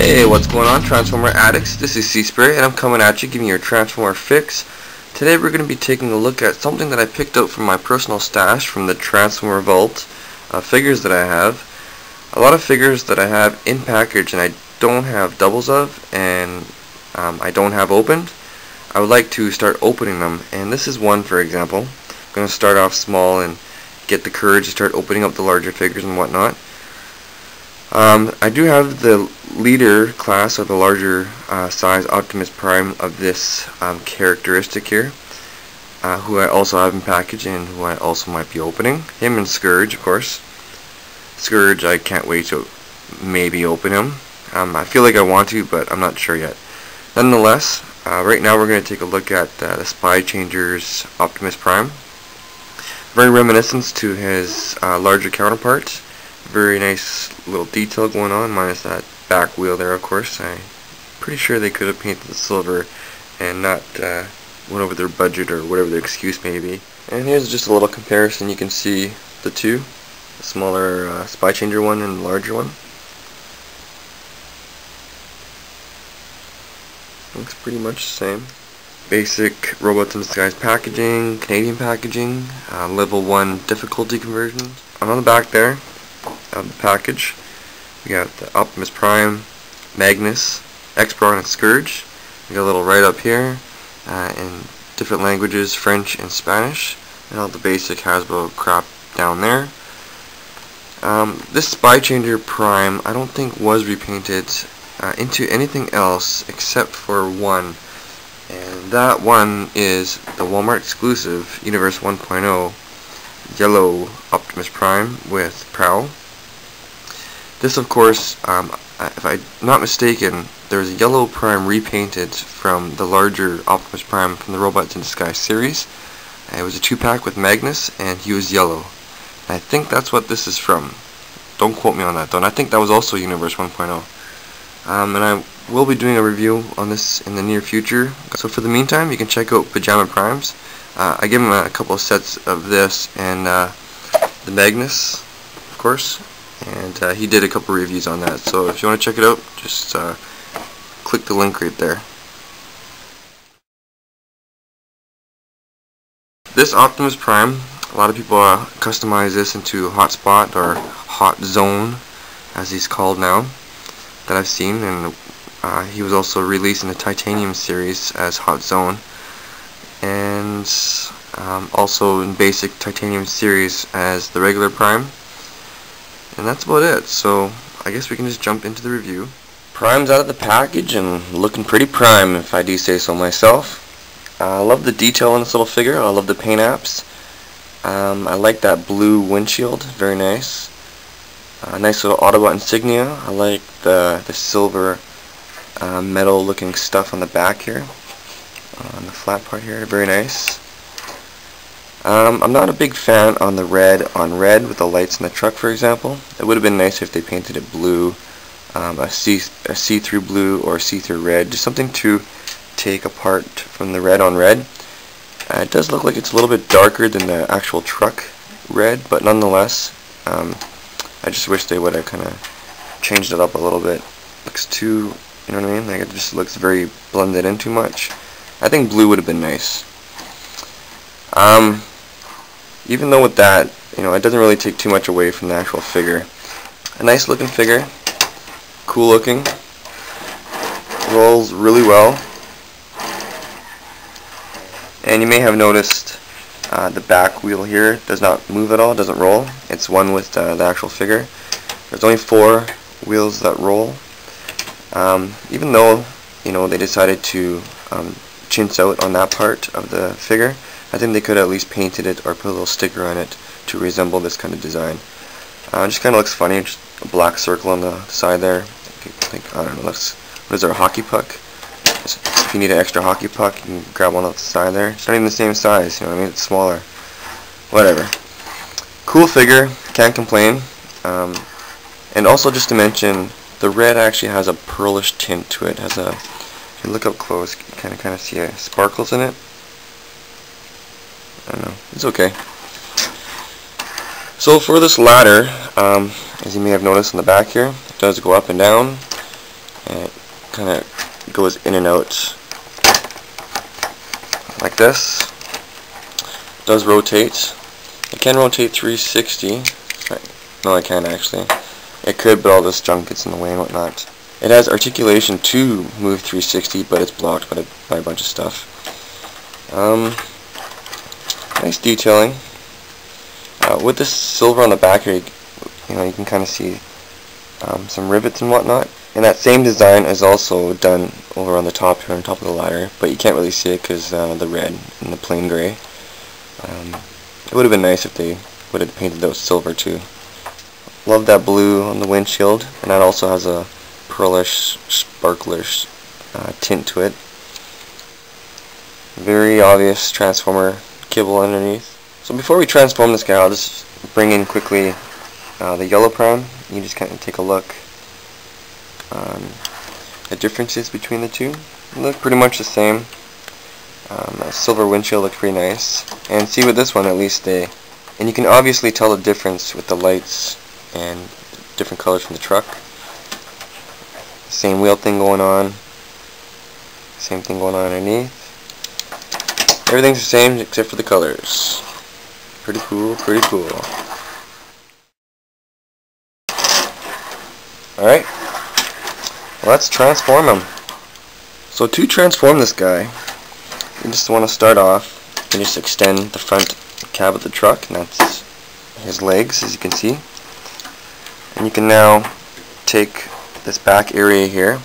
Hey, what's going on, Transformer addicts? This is C-Spray, and I'm coming at you, giving you a Transformer fix. Today we're going to be taking a look at something that I picked up from my personal stash from the Transformer Vault, figures that I have. A lot of figures that I have in package and I don't have doubles of, and I don't have opened. I would like to start opening them, and this is one, for example. I'm going to start off small and get the courage to start opening up the larger figures and whatnot. I do have the leader class, or the larger size Optimus Prime of this characteristic here, who I also have in package and who I also might be opening. Him and Scourge, of course. Scourge, I can't wait to maybe open him. I feel like I want to, but I'm not sure yet. Nonetheless, right now we're going to take a look at the Spy Changer's Optimus Prime. Very reminiscent to his larger counterpart. Very nice little detail going on, minus that back wheel there, of course. I'm pretty sure they could have painted the silver and not went over their budget or whatever their excuse may be. And here's just a little comparison. You can see the two, the smaller Spy Changer one and the larger one. Looks pretty much the same. Basic Robots in Disguise packaging, Canadian packaging, level 1 difficulty conversion. And on the back there of the package, we got the Optimus Prime, Magnus, X-Brawn, and Scourge. We got a little write-up here in different languages, French and Spanish, and all the basic Hasbro crap down there. This Spy Changer Prime, I don't think was repainted into anything else except for one, and that one is the Wal-Mart exclusive Universe 1.0 yellow Optimus Prime with Prowl. This, of course, if I'm not mistaken, there's a yellow Prime repainted from the larger Optimus Prime from the Robots in Disguise series. It was a 2-pack with Magnus, and he was yellow. And I think that's what this is from. Don't quote me on that, though. And I think that was also Universe 1.0. And I will be doing a review on this in the near future. So for the meantime, you can check out Pajama Primes. I give him a couple of sets of this and the Magnus, of course. And he did a couple reviews on that, so if you want to check it out, just click the link right there. This Optimus Prime, a lot of people customize this into Hotspot or Hot Zone, as he's called now, that I've seen, and he was also released in the Titanium series as Hot Zone, and also in basic Titanium series as the regular Prime. And that's about it, so I guess we can just jump into the review. Prime's out of the package and looking pretty prime, if I do say so myself. I love the detail on this little figure. I love the paint apps. I like that blue windshield, very nice. Nice little Autobot insignia. I like the silver metal looking stuff on the back here, on the flat part here, very nice. I'm not a big fan on the red with the lights in the truck, for example. It would have been nice if they painted it blue, a see-through blue or see-through red, just something to take apart from the red on red. It does look like it's a little bit darker than the actual truck red, but nonetheless, I just wish they would have kind of changed it up a little bit. Looks too, you know what I mean? Like, it just looks very blended in too much. I think blue would have been nice. Even though with that, you know, it doesn't really take too much away from the actual figure. A nice looking figure, cool looking, rolls really well, and you may have noticed the back wheel here does not move at all, doesn't roll. It's one with the actual figure. There's only 4 wheels that roll. Even though, you know, they decided to chintz out on that part of the figure, I think they could have at least painted it or put a little sticker on it to resemble this kind of design. It just kind of looks funny, just a black circle on the side there. I don't know, what is there, a hockey puck? If you need an extra hockey puck, you can grab one off the side there. It's not even the same size, you know what I mean? It's smaller. Whatever. Cool figure, can't complain. And also just to mention, the red actually has a pearlish tint to it. If you look up close, you kind of see sparkles in it. I don't know, it's okay. So for this ladder, as you may have noticed in the back here, it does go up and down, and it kind of goes in and out like this. It does rotate. It can rotate 360. No, I can't actually. It could, but all this junk gets in the way and whatnot. It has articulation to move 360, but it's blocked by a bunch of stuff. Nice detailing. With this silver on the back here, you can kind of see some rivets and whatnot. And that same design is also done over on the top here, on top of the ladder, but you can't really see it because the red and the plain gray. It would have been nice if they would have painted those silver too. Love that blue on the windshield, and that also has a pearlish, sparklish tint to it. Very obvious transformer kibble underneath. So before we transform this guy, I'll just bring in quickly the yellow prime. You just kind of take a look on the differences between the two. They look pretty much the same. That silver windshield looks pretty nice. And see with this one, at least and you can obviously tell the difference with the lights and different colors from the truck. Same wheel thing going on. Same thing going on underneath. Everything's the same except for the colors. Pretty cool, pretty cool. Alright, well, let's transform him. So to transform this guy, you just want to start off and just extend the front cab of the truck, and that's his legs, as you can see. And you can now take this back area here.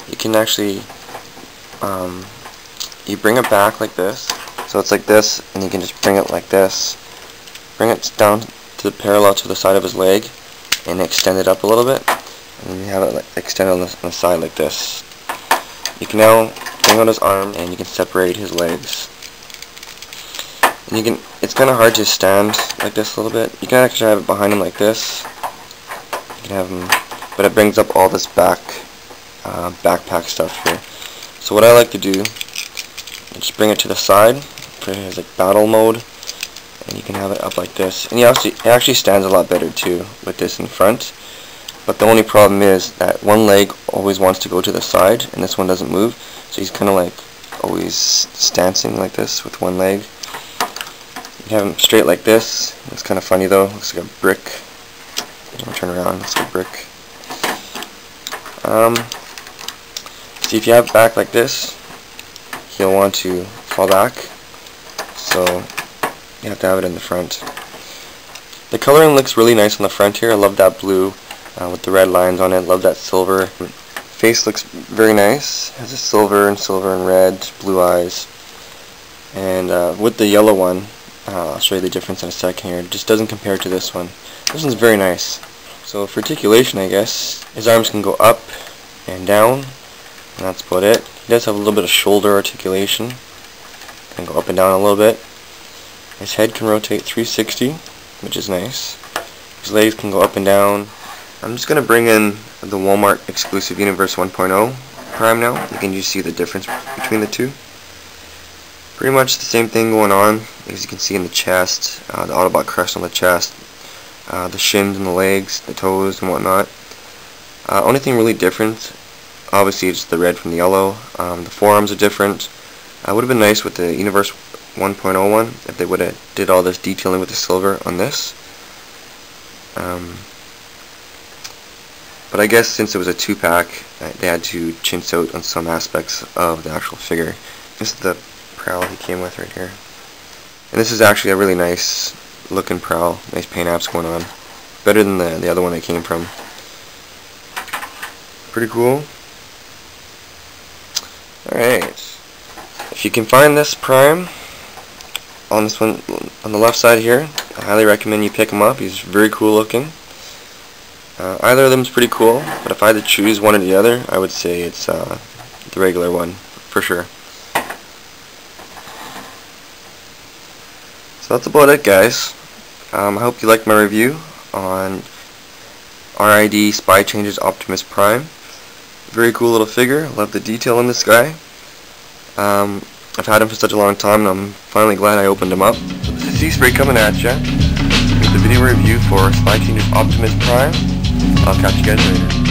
You can actually you bring it back like this, so it's like this, and you can just bring it like this, bring it down to the parallel to the side of his leg, and extend it up a little bit, and you have it like extended on the side like this. You can now bring out his arm, and you can separate his legs. And you can, it's kind of hard to stand like this a little bit. You can actually have it behind him like this. You can have him, but it brings up all this backpack stuff here. So what I like to do is just bring it to the side for his like battle mode, and you can have it up like this. And it actually stands a lot better too with this in front. But the only problem is that one leg always wants to go to the side, and this one doesn't move. So he's kind of like always stancing like this with one leg. You have him straight like this. It's kind of funny though. Looks like a brick. I'll turn around. Looks like a brick. See, if you have it back like this, he'll want to fall back. So you have to have it in the front. The coloring looks really nice on the front here. I love that blue with the red lines on it. Love that silver. Face looks very nice. Has a silver and red, blue eyes. And with the yellow one, I'll show you the difference in a second here. It just doesn't compare to this one. This one's very nice. So for articulation, I guess, his arms can go up and down, and that's about it. He does have a little bit of shoulder articulation. Can go up and down a little bit. His head can rotate 360, which is nice. His legs can go up and down. I'm just going to bring in the Wal-Mart exclusive Universe 1.0 Prime now. You can just see the difference between the two. Pretty much the same thing going on, as you can see in the chest, the Autobot crest on the chest, the shins and the legs, the toes and whatnot. Only thing really different, obviously, is the red from the yellow. The forearms are different. It would have been nice with the Universe 1.0 one if they would have did all this detailing with the silver on this. But I guess since it was a 2-pack, they had to chintz out on some aspects of the actual figure. This is the prowl he came with right here. And this is actually a really nice looking prowl. Nice paint apps going on. Better than the other one they came from. Pretty cool. Alright. If you can find this Prime on this one on the left side here, I highly recommend you pick him up. He's very cool looking. Either of them is pretty cool, but if I had to choose one or the other, I would say it's the regular one, for sure. So that's about it, guys. I hope you liked my review on R.I.D. Spy Changes Optimus Prime. Very cool little figure. Love the detail in this guy. I've had him for such a long time, and I'm finally glad I opened him up. So this is C-Spray coming at ya with the video review for Spy Changes Optimus Prime. I'll catch you guys later.